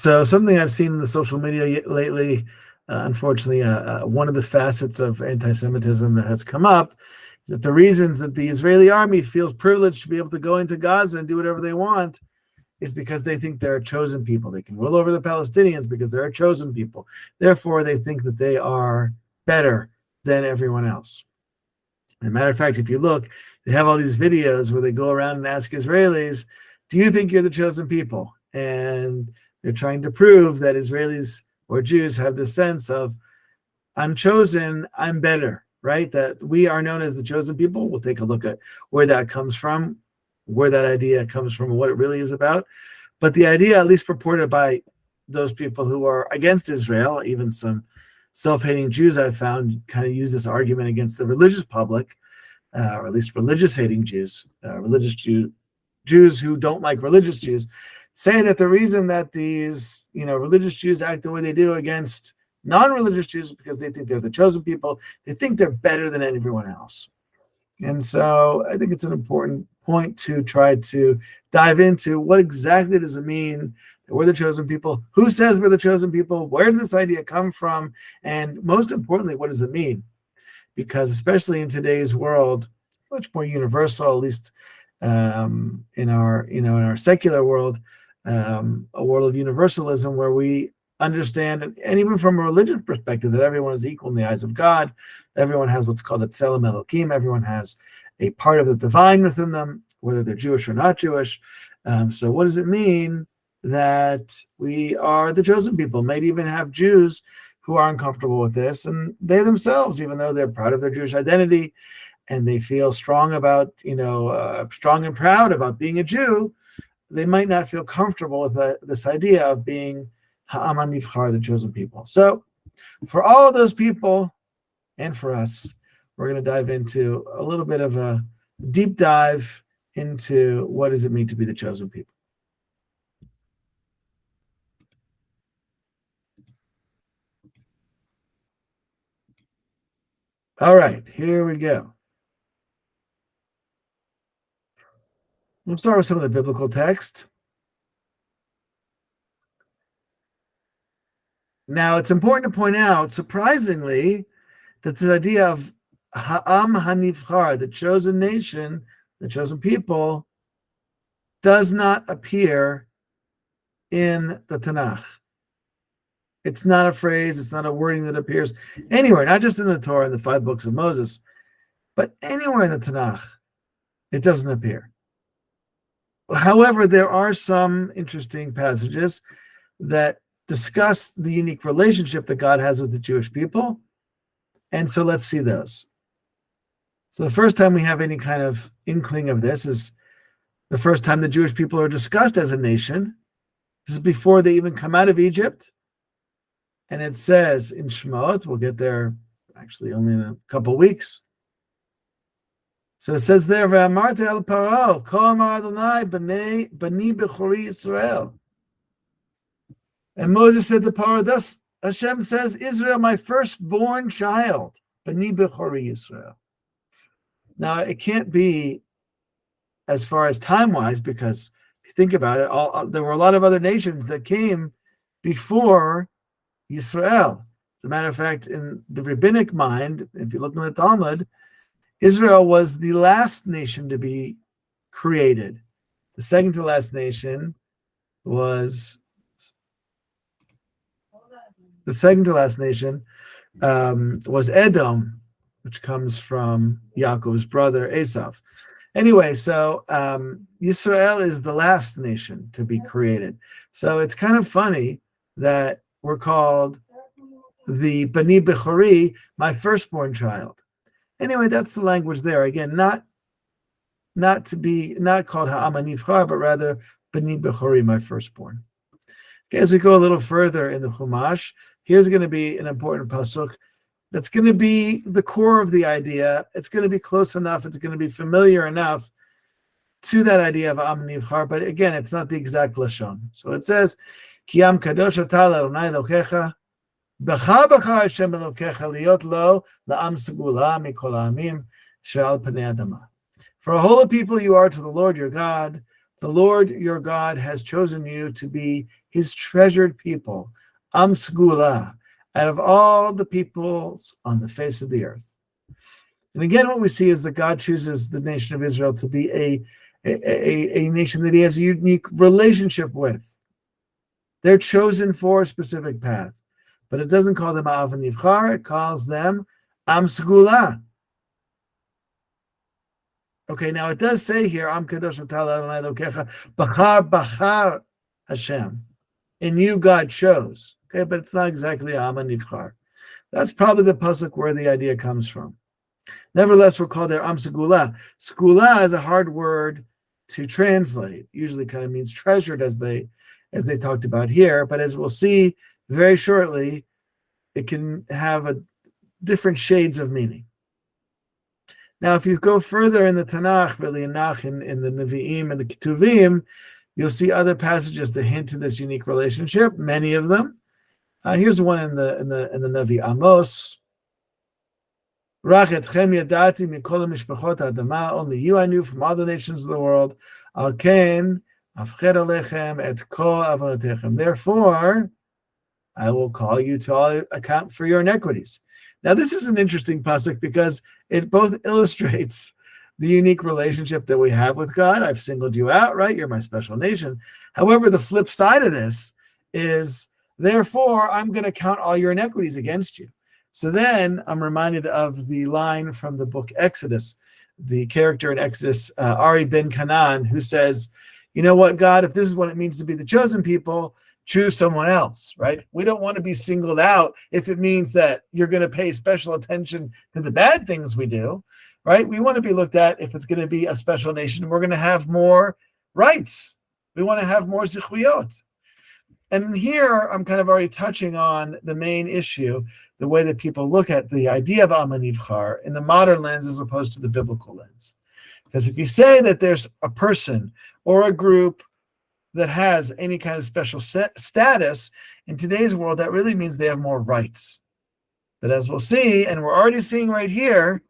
So something I've seen in the social media lately, unfortunately, one of the facets of anti-Semitism that has come up is that the reasons that the Israeli army feels privileged to be able to go into Gaza and do whatever they want is because they think they're a chosen people. They can rule over the Palestinians because they're a chosen people. Therefore, they think that they are better than everyone else. As a matter of fact, if you look, they have all these videos where they go around and ask Israelis, do you think you're the chosen people? And they're trying to prove that Israelis or Jews have this sense of, I'm chosen, I'm better, right? That we are known as the chosen people. We'll take a look at where that comes from, where that idea comes from, and what it really is about. But the idea, at least purported by those people who are against Israel, even some self-hating Jews I've found kind of use this argument against the religious public, or at least religious-hating Jews, Jews who don't like religious Jews, saying that the reason that these, religious Jews act the way they do against non-religious Jews is because they think they're the chosen people. They think they're better than everyone else. And so I think it's an important point to try to dive into what exactly does it mean that we're the chosen people? Who says we're the chosen people? Where did this idea come from? And most importantly, what does it mean? Because especially in today's world, much more universal, at least in our secular world, a world of universalism where we understand, and even from a religious perspective, that everyone is equal in the eyes of God. Everyone has what's called a tselem Elokim. Everyone has a part of the divine within them, whether they're Jewish or not Jewish. So what does it mean that we are the chosen people? Might even have Jews who are uncomfortable with this, and they themselves, even though they're proud of their Jewish identity and they feel strong about, strong and proud about being a Jew, they might not feel comfortable with this idea of being Ha'am HaNivchar, the chosen people. So for all of those people and for us, we're going to dive into a little bit of a deep dive into what does it mean to be the chosen people. All right, here we go. We'll start with some of the biblical text. Now, it's important to point out, surprisingly, that this idea of Ha'am HaNivchar, the chosen nation, the chosen people, does not appear in the Tanakh. It's not a phrase, it's not a wording that appears anywhere, not just in the Torah and the 5 books of Moses, but anywhere in the Tanakh, it doesn't appear. However, there are some interesting passages that discuss the unique relationship that God has with the Jewish people. And so let's see those. So the first time we have any kind of inkling of this is the first time the Jewish people are discussed as a nation. This is before they even come out of Egypt. And it says in Shemot, we'll get there actually only in a couple weeks. So it says there, V'amarta el Paro, Ko amar Adonai bani bechori Yisrael. And Moses said to Paro, thus Hashem says, Israel, my firstborn child, bani bechori Yisrael. Now, it can't be as far as time-wise, because if you think about it, there were a lot of other nations that came before Yisrael. As a matter of fact, in the rabbinic mind, if you look in the Talmud, Israel was the last nation to be created. The second to last nation was Edom, which comes from Yaakov's brother Esav. Anyway, so Yisrael is the last nation to be created. So it's kind of funny that we're called the Bani Bechori, my firstborn child. Anyway, that's the language there. Again, not called Ha'am HaNivchar, but rather Bani Bechori, my firstborn. Okay, as we go a little further in the Chumash, here's going to be an important pasuk that's going to be the core of the idea. It's going to be close enough. It's going to be familiar enough to that idea of Ha'am HaNivchar, but again, it's not the exact lashon. So it says, Ki am kadosh atah l'Adonai Elokecha, b'cha b'cha Hashem Elokecha liot lo la'am segula mikol ha'amim she'al pnei adama. For a holy people you are to the Lord your God. The Lord your God has chosen you to be his treasured people, Am Segula, out of all the peoples on the face of the earth. And again, what we see is that God chooses the nation of Israel to be a nation that he has a unique relationship with. They're chosen for a specific path. But it doesn't call them Av Nivchar, it calls them Am Segula. Okay, now it does say here, Am Kadosh Adonai Elokecha, Bahar Hashem. In you God chose. Okay, but it's not exactly Am Nivchar. That's probably the pasuk where the idea comes from. Nevertheless, we're called there Am Segula. Segula is a hard word to translate. Usually kind of means treasured, as they talked about here. But as we'll see very shortly, it can have different shades of meaning. Now, if you go further in the Tanakh, really in the Nevi'im and the Ketuvim, you'll see other passages that hint to this unique relationship. Many of them. Here's one in the Nevi Amos. Rachetchem yadati mikol mishpachot adama. Only you I knew from all the nations of the world. Al ken avcher alechem et kol avonotechem. Therefore, I will call you to all account for your iniquities. Now, this is an interesting pasuk because it both illustrates the unique relationship that we have with God. I've singled you out, right? You're my special nation. However, the flip side of this is, therefore, I'm going to count all your iniquities against you. So then I'm reminded of the line from the book Exodus, the character in Exodus, Ari ben Canaan, who says, you know what, God, if this is what it means to be the chosen people, choose someone else, right? We don't want to be singled out if it means that you're going to pay special attention to the bad things we do, right? We want to be looked at if it's going to be a special nation. We're going to have more rights. We want to have more zichuyot. And here I'm kind of already touching on the main issue, the way that people look at the idea of Am Nivchar in the modern lens as opposed to the biblical lens. Because if you say that there's a person or a group that has any kind of special status in today's world, that really means they have more rights. But as we'll see, and we're already seeing right here,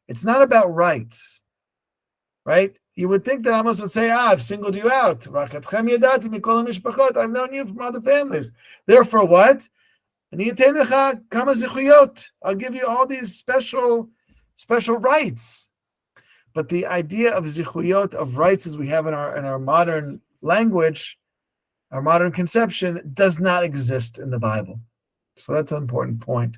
it's not about rights, right? You would think that Amos would say, I've singled you out. I've known you from other families. Therefore what? I'll give you all these special rights. But the idea of zichuyot, of rights as we have in our modern language, our modern conception, does not exist in the Bible. So that's an important point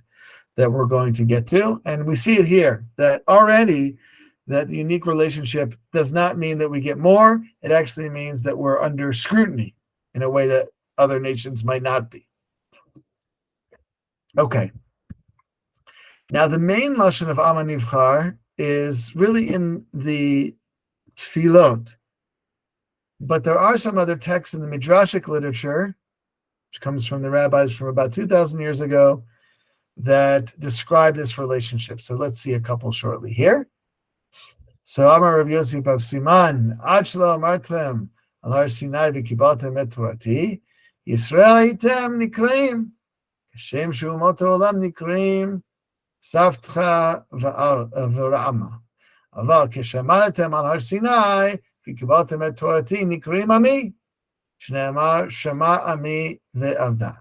that we're going to get to. And we see it here, that already that the unique relationship does not mean that we get more. It actually means that we're under scrutiny in a way that other nations might not be. Okay. Now, the main lashon of Am Nivchar is really in the Tfilot. But there are some other texts in the Midrashic literature, which comes from the rabbis from about 2,000 years ago, that describe this relationship. So let's see a couple shortly here. So Amar Rav Yossi Bav Siman, Ad shelo amartem al har Sinai v'kibaltem et Torati, Yisrael hitem nikreim, kashem she'umot ha'olam nikreim, Savtcha v'Ra'ama. Aval keshamanatem al har Sinai, v'kibaltem et Torati, nikreim ami, shne'amar shema ami ve'avda.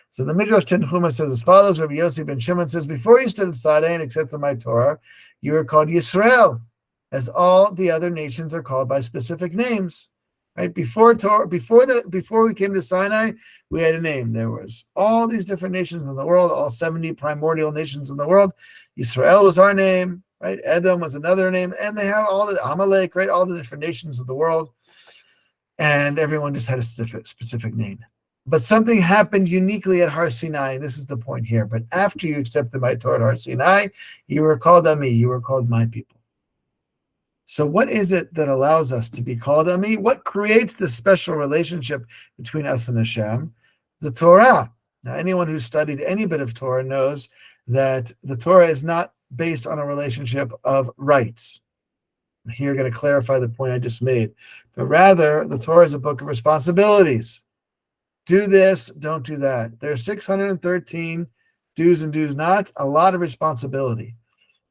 So the Midrash Tanchuma says as follows. Rabbi Yossi ben Shimon says, before you stood at Sinai and accepted my Torah, you were called Yisrael, as all the other nations are called by specific names. Right? Before we came to Sinai, we had a name. There was all these different nations in the world, all 70 primordial nations in the world. Yisrael was our name, right? Edom was another name, and they had all the Amalek, right? All the different nations of the world, and everyone just had a specific name. But something happened uniquely at Har Sinai, and this is the point here. But after you accepted my Torah at Har Sinai, you were called Ami, you were called my people. So what is it that allows us to be called Ami? What creates this special relationship between us and Hashem? The Torah. Now, anyone who's studied any bit of Torah knows that the Torah is not based on a relationship of rights. Here, I'm going to clarify the point I just made. But rather, the Torah is a book of responsibilities. Do this, don't do that. There's 613 do's and do's nots, a lot of responsibility.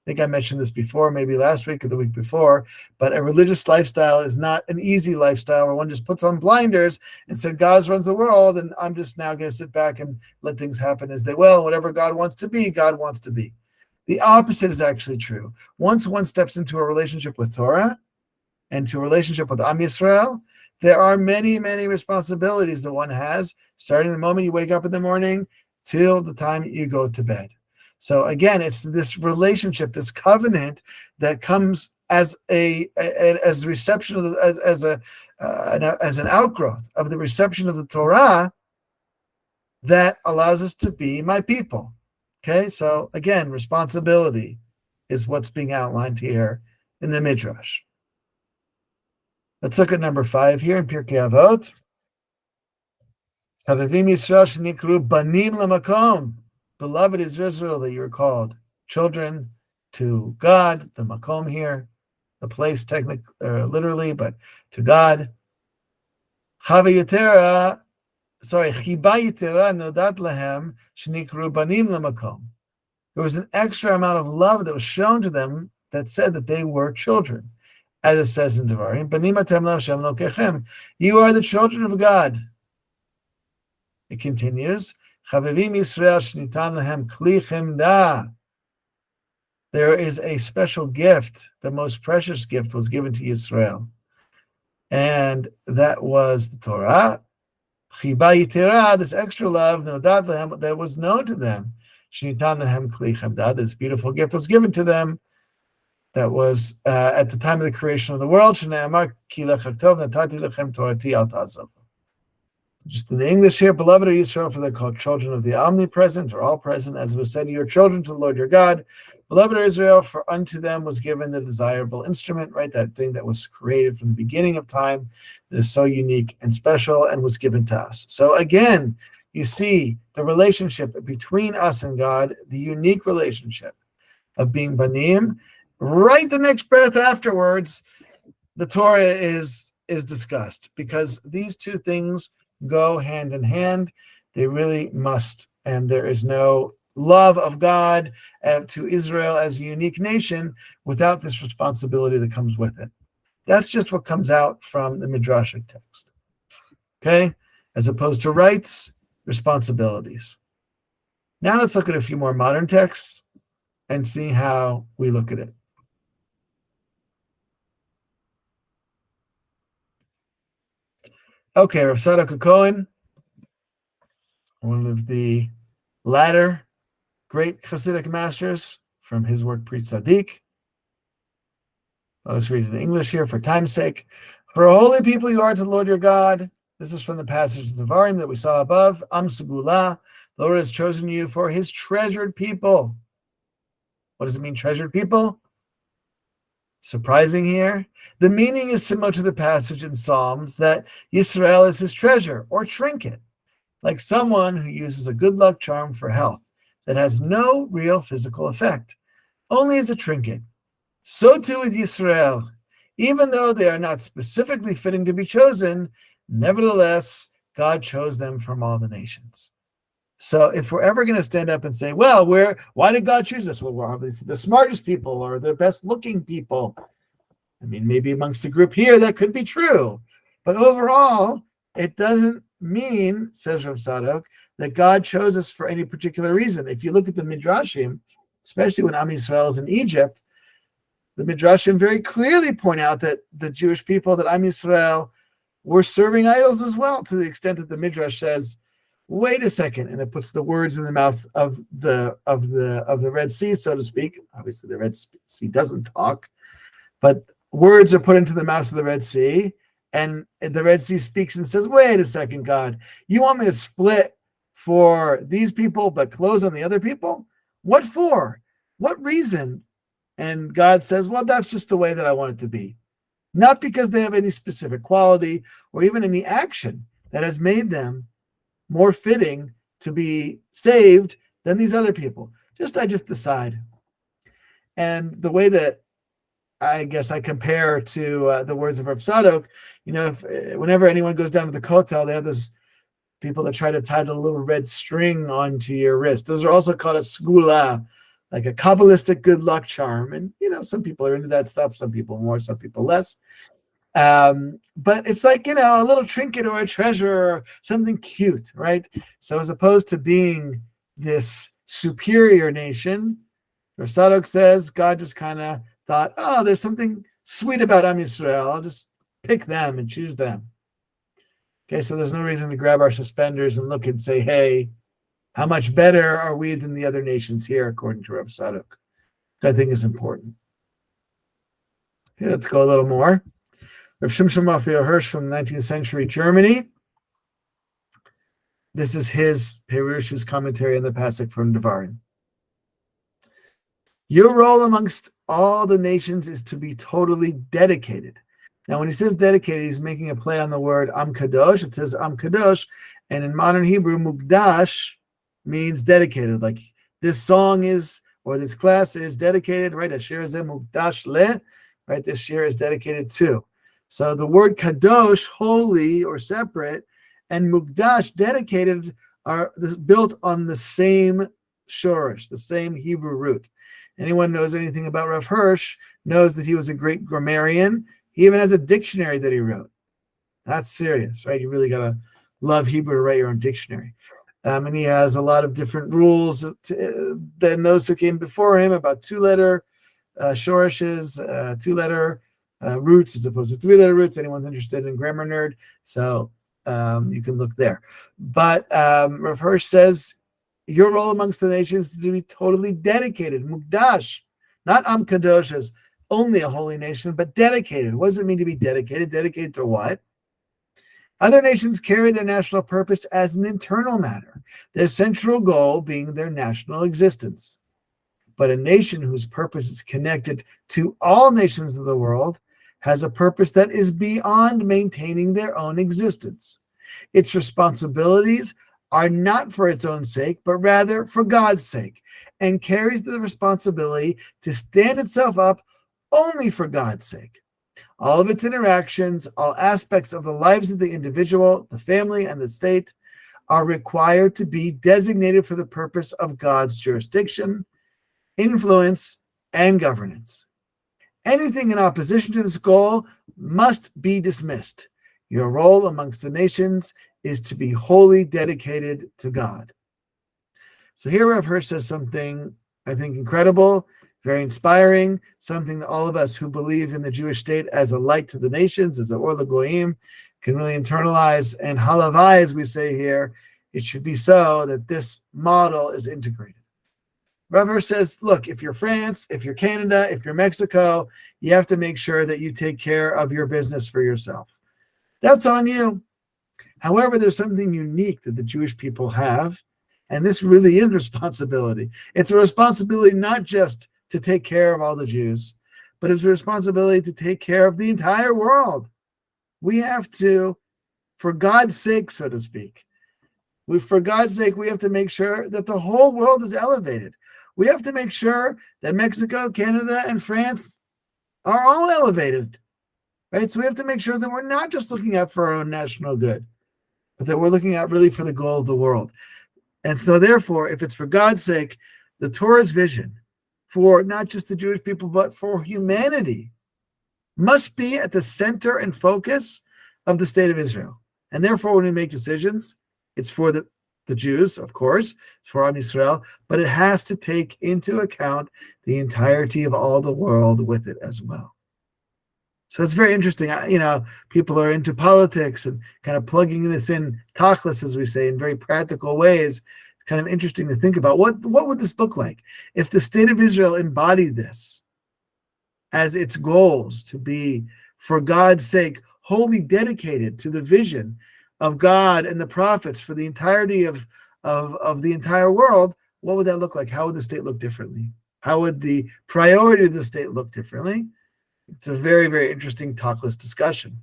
think I mentioned this before, maybe last week or the week before, but a religious lifestyle is not an easy lifestyle where one just puts on blinders and said, God runs the world, and I'm just now going to sit back and let things happen as they will. Whatever God wants to be, God wants to be. The opposite is actually true. Once one steps into a relationship with Torah and to a relationship with Am Yisrael, there are many, many responsibilities that one has, starting the moment you wake up in the morning till the time you go to bed. So again, it's this relationship, this covenant that comes as as reception of the, as an outgrowth of the reception of the Torah that allows us to be my people. Okay, so again, responsibility is what's being outlined here in the Midrash. Let's look at number 5 here in Pirkei Avot. Chavavim Yisrael shenikru banim lamakom. Beloved is Israel that you're called children to God, the makom here, the place technically, literally, but to God. Chiba yitera nodat lahem shenikru banim lamakom. There was an extra amount of love that was shown to them that said that they were children. As it says in Devarim, banim atem l'Hashem lokechem. You are the children of God. It continues, Chavavim Yisrael shnitan lahem kli chemda. There is a special gift, the most precious gift was given to Yisrael. And that was the Torah. Chiba yitera, this extra love, nodat lahem, that was known to them. Shnitan lahem kli chemda, this beautiful gift was given to them. That was at the time of the creation of the world. Shne'amar ki lechaktov natati lechem torati al ta'azav. Just in the English here, beloved are Yisrael, for they're called children of the omnipresent, or all present, as it was said, you are children to the Lord your God. Beloved are Israel, for unto them was given the desirable instrument, right? That thing that was created from the beginning of time, that is so unique and special, and was given to us. So again, you see the relationship between us and God, the unique relationship of being banim. Right the next breath afterwards, the Torah is discussed, because these two things go hand in hand. They really must. And there is no love of God to Israel as a unique nation without this responsibility that comes with it. That's just what comes out from the Midrashic text. Okay? As opposed to rights, responsibilities. Now let's look at a few more modern texts and see how we look at it. Okay, Rav Tzadok Cohen, one of the latter great Hasidic masters from his work Pri Tzadik. Let us read it in English here for time's sake. For a holy people you are to the Lord your God. This is from the passage of Devarim that we saw above. Am Segula, the Lord has chosen you for his treasured people. What does it mean, treasured people? Surprising here. The meaning is similar to the passage in Psalms that Yisrael is his treasure or trinket, like someone who uses a good luck charm for health that has no real physical effect, only as a trinket. So too with Yisrael. Even though they are not specifically fitting to be chosen, nevertheless, God chose them from all the nations. So if we're ever going to stand up and say, well, why did God choose us? Well, we're obviously the smartest people or the best looking people. I mean, maybe amongst the group here, that could be true. But overall, it doesn't mean, says Rav Tzadok, that God chose us for any particular reason. If you look at the Midrashim, especially when Am Yisrael is in Egypt, the Midrashim very clearly point out that the Jewish people, that Am Yisrael, were serving idols as well, to the extent that the Midrash says, wait a second, and it puts the words in the mouth of the Red Sea, so to speak. Obviously, the Red Sea doesn't talk, but words are put into the mouth of the Red Sea, and the Red Sea speaks and says, wait a second, God, you want me to split for these people but close on the other people? What for? What reason? And God says, well, that's just the way that I want it to be. Not because they have any specific quality or even any action that has made them more fitting to be saved than these other people. I just decide. And the way that I guess I compare to the words of Rav Tzadok, whenever anyone goes down to the Kotel, they have those people that try to tie the little red string onto your wrist. Those are also called a segula, like a Kabbalistic good luck charm. And, some people are into that stuff, some people more, some people less. But it's like, a little trinket or a treasure or something cute, right? So as opposed to being this superior nation, Sadok says God just kind of thought, oh, there's something sweet about Am Yisrael. I'll just pick them and choose them. Okay, so there's no reason to grab our suspenders and look and say, hey, how much better are we than the other nations here, according to Rav Sadok? I think is important. Okay, let's go a little more. Rav Shimshon Raphael Hirsch from 19th century Germany. This is his Perush's commentary on the passage from Devarim. Your role amongst all the nations is to be totally dedicated. Now, when he says dedicated, he's making a play on the word Am Kadosh. It says Am Kadosh, and in modern Hebrew, Mukdash means dedicated. Like this song is, or this class is dedicated, right? Asher ze Mukdash le, right? This year is dedicated to. So the word Kadosh, holy or separate, and Mukdash, dedicated, are built on the same shorish, the same Hebrew root. Anyone knows anything about Rav Hirsch knows that he was a great grammarian. He even has a dictionary that he wrote. That's serious, right? You really got to love Hebrew to write your own dictionary. And he has a lot of different rules than those who came before him about two-letter shorishes, two-letter roots as opposed to three-letter roots. Anyone's interested in grammar nerd, so you can look there. But Rav Hirsch says, your role amongst the nations is to be totally dedicated, mukdash, not Am Kadosh as only a holy nation, but dedicated. What does it mean to be dedicated? Dedicated to what? Other nations carry their national purpose as an internal matter, their central goal being their national existence. But a nation whose purpose is connected to all nations of the world has a purpose that is beyond maintaining their own existence. Its responsibilities are not for its own sake, but rather for God's sake, and carries the responsibility to stand itself up only for God's sake. All of its interactions, all aspects of the lives of the individual, the family, and the state are required to be designated for the purpose of God's jurisdiction, influence, and governance. Anything in opposition to this goal must be dismissed. Your role amongst the nations is to be wholly dedicated to God. So here Rav Hirsch says something, I think, incredible, very inspiring, something that all of us who believe in the Jewish state as a light to the nations, as a Or L'Goyim, can really internalize. And halavai, as we say here, it should be so that this model is integrated. Rav Hirsch says, look, if you're France, if you're Canada, if you're Mexico, you have to make sure that you take care of your business for yourself. That's on you. However, there's something unique that the Jewish people have, and this really is responsibility. It's a responsibility not just to take care of all the Jews, but it's a responsibility to take care of the entire world. We have to, for God's sake, so to speak, for God's sake, we have to make sure that the whole world is elevated. We have to make sure that Mexico, Canada, and France are all elevated, right? So we have to make sure that we're not just looking out for our own national good, but that we're looking out really for the goal of the world. And so therefore, if it's for God's sake, the Torah's vision for not just the Jewish people, but for humanity must be at the center and focus of the state of Israel. And therefore, when we make decisions, it's for the Jews, of course, it's for Am Yisrael, but it has to take into account the entirety of all the world with it as well. So it's very interesting. People are into politics and kind of plugging this in tachlis, as we say, in very practical ways. It's kind of interesting to think about what would this look like if the state of Israel embodied this as its goals, to be, for God's sake, wholly dedicated to the vision of God and the prophets for the entirety of the entire world. What would that look like? How would the state look differently? How would the priority of the state look differently? It's a very, very interesting talkless discussion.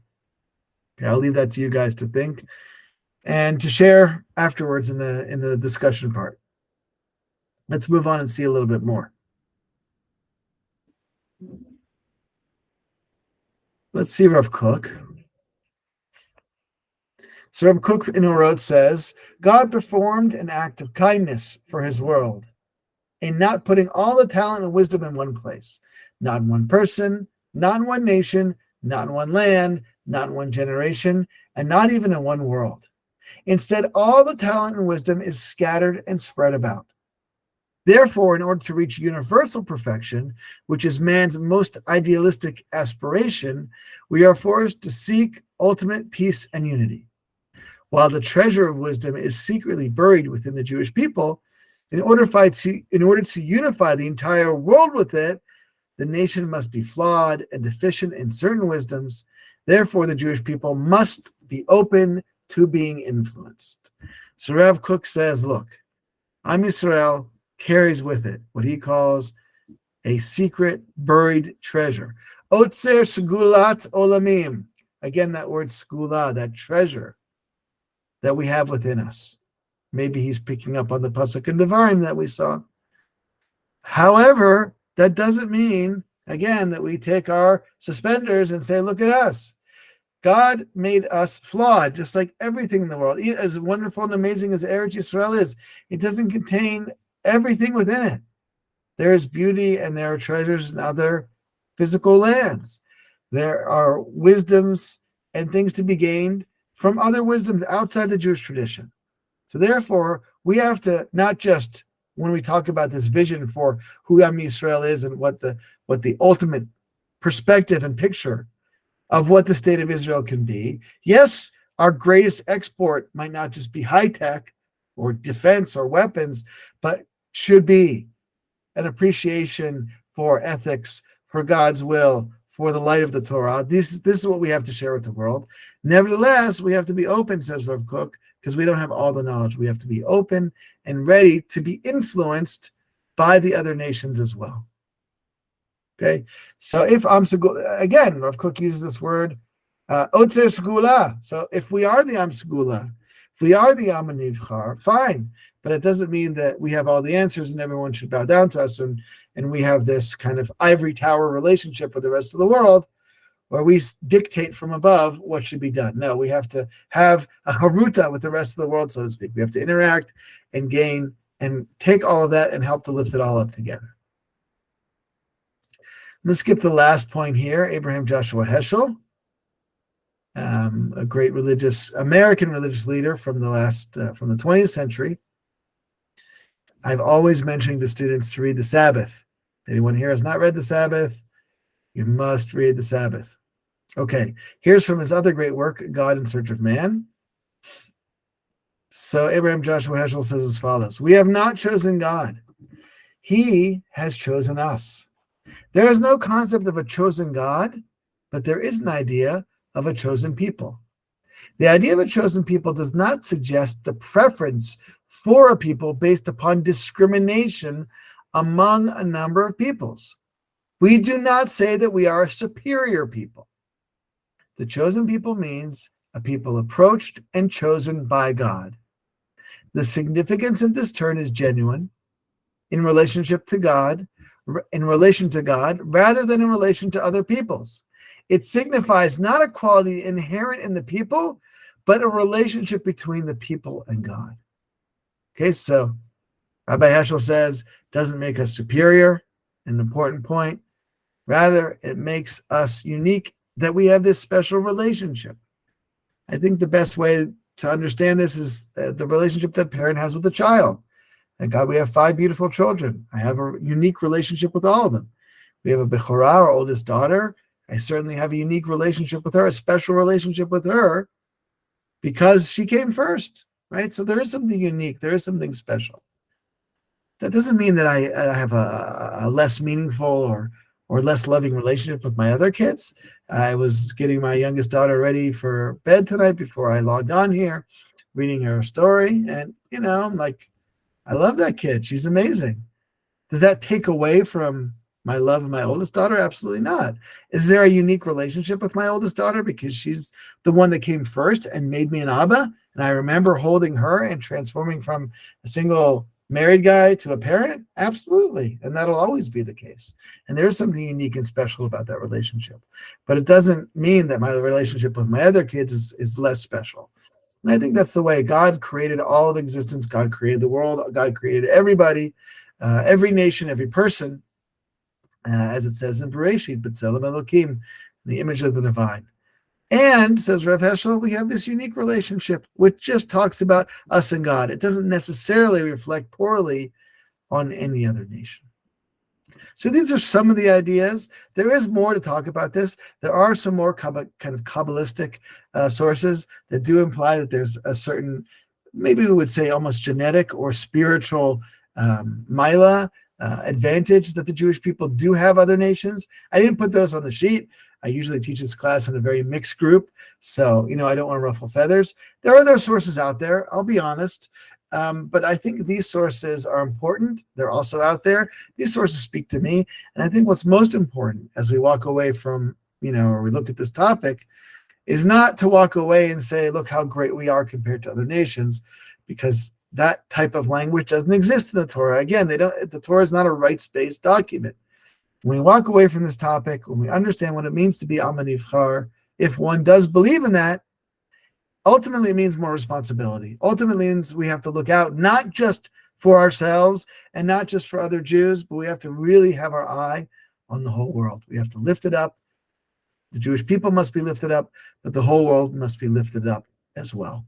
Okay, I'll leave that to you guys to think and to share afterwards in the discussion part. Let's move on and see a little bit more. Let's see Rav Kook. So Rav Kook in Orot says, God performed an act of kindness for his world. in not putting all the talent and wisdom in one place, not in one person, not in one nation, not in one land, not in one generation, and not even in one world. Instead, all the talent and wisdom is scattered and spread about. Therefore, in order to reach universal perfection, which is man's most idealistic aspiration, we are forced to seek ultimate peace and unity. While the treasure of wisdom is secretly buried within the Jewish people, in order to unify the entire world with it, the nation must be flawed and deficient in certain wisdoms. Therefore, the Jewish people must be open to being influenced. So Rav Kook says, look, Am Yisrael carries with it what he calls a secret buried treasure. Otzer segulat olamim. Again, that word segula, that treasure that we have within us. Maybe he's picking up on the pasuk in Devarim that we saw. However, that doesn't mean, again, that we take our suspenders and say, look at us. God made us flawed, just like everything in the world. As wonderful and amazing as Eretz Yisrael is, it doesn't contain everything within it. There is beauty and there are treasures in other physical lands. There are wisdoms and things to be gained from other wisdoms outside the Jewish tradition. So therefore, we have to not just, when we talk about this vision for who Am Yisrael is and what the ultimate perspective and picture of what the state of Israel can be. Yes, our greatest export might not just be high tech or defense or weapons, but should be an appreciation for ethics, for God's will, for the light of the Torah. This is what we have to share with the world. Nevertheless, we have to be open, says Rav Kook, because we don't have all the knowledge. We have to be open and ready to be influenced by the other nations as well. Okay, so if Am Segula, again, Rav Kook uses this word, Otzer Segula. So if we are the Am Segula, if we are the Am Nivchar, fine. But it doesn't mean that we have all the answers and everyone should bow down to us and we have this kind of ivory tower relationship with the rest of the world where we dictate from above what should be done. No, we have to have a haruta with the rest of the world, so to speak. We have to interact and gain and take all of that and help to lift it all up together. I'm going to skip the last point here. Abraham Joshua Heschel, a great American religious leader from the 20th century. I've always mentioned to students to read the Sabbath. Anyone here has not read the Sabbath? You must read the Sabbath. Okay, here's from his other great work, God in Search of Man. So Abraham Joshua Heschel says as follows: we have not chosen God. He has chosen us. There is no concept of a chosen God, but there is an idea of a chosen people. The idea of a chosen people does not suggest the preference for a people based upon discrimination among a number of peoples. We do not say that we are a superior people. The chosen people means a people approached and chosen by God. The significance of this term is genuine in relationship to God, rather than in relation to other peoples. It signifies not a quality inherent in the people, but a relationship between the people and God. Okay, so Rabbi Heschel says, doesn't make us superior, an important point. Rather, it makes us unique that we have this special relationship. I think the best way to understand this is the relationship that a parent has with a child. Thank God we have 5 beautiful children. I have a unique relationship with all of them. We have a Bechorah, our oldest daughter. I certainly have a unique relationship with her, a special relationship with her, because she came first, right? So there is something unique. There is something special. That doesn't mean that I have a less meaningful or less loving relationship with my other kids. I was getting my youngest daughter ready for bed tonight before I logged on here, reading her story. And, I'm like, I love that kid. She's amazing. Does that take away from my love of my oldest daughter? Absolutely not. Is there a unique relationship with my oldest daughter because she's the one that came first and made me an Abba? And I remember holding her and transforming from a single married guy to a parent? Absolutely. And that'll always be the case. And there's something unique and special about that relationship. But it doesn't mean that my relationship with my other kids is less special. And I think that's the way God created all of existence. God created the world. God created everybody. every nation, every person, as it says in Bereshit, B'Tselem Elokim, the image of the divine. And, says Rav Heschel, we have this unique relationship which just talks about us and God. It doesn't necessarily reflect poorly on any other nation. So these are some of the ideas. There is more to talk about this. There are some more kind of Kabbalistic sources that do imply that there's a certain, maybe we would say almost genetic or spiritual Mila advantage that the Jewish people do have other nations. I didn't put those on the sheet. I usually teach this class in a very mixed group, so I don't want to ruffle feathers. There are other sources out there, I'll be honest, but I think these sources are important. They're also out there. These sources speak to me, and I think what's most important as we walk away from, or we look at this topic, is not to walk away and say, look how great we are compared to other nations, because that type of language doesn't exist in the Torah. Again, the Torah is not a rights-based document. When we walk away from this topic, when we understand what it means to be Am Nivchar, if one does believe in that, ultimately it means more responsibility. Ultimately it means we have to look out not just for ourselves and not just for other Jews, but we have to really have our eye on the whole world. We have to lift it up. The Jewish people must be lifted up, but the whole world must be lifted up as well.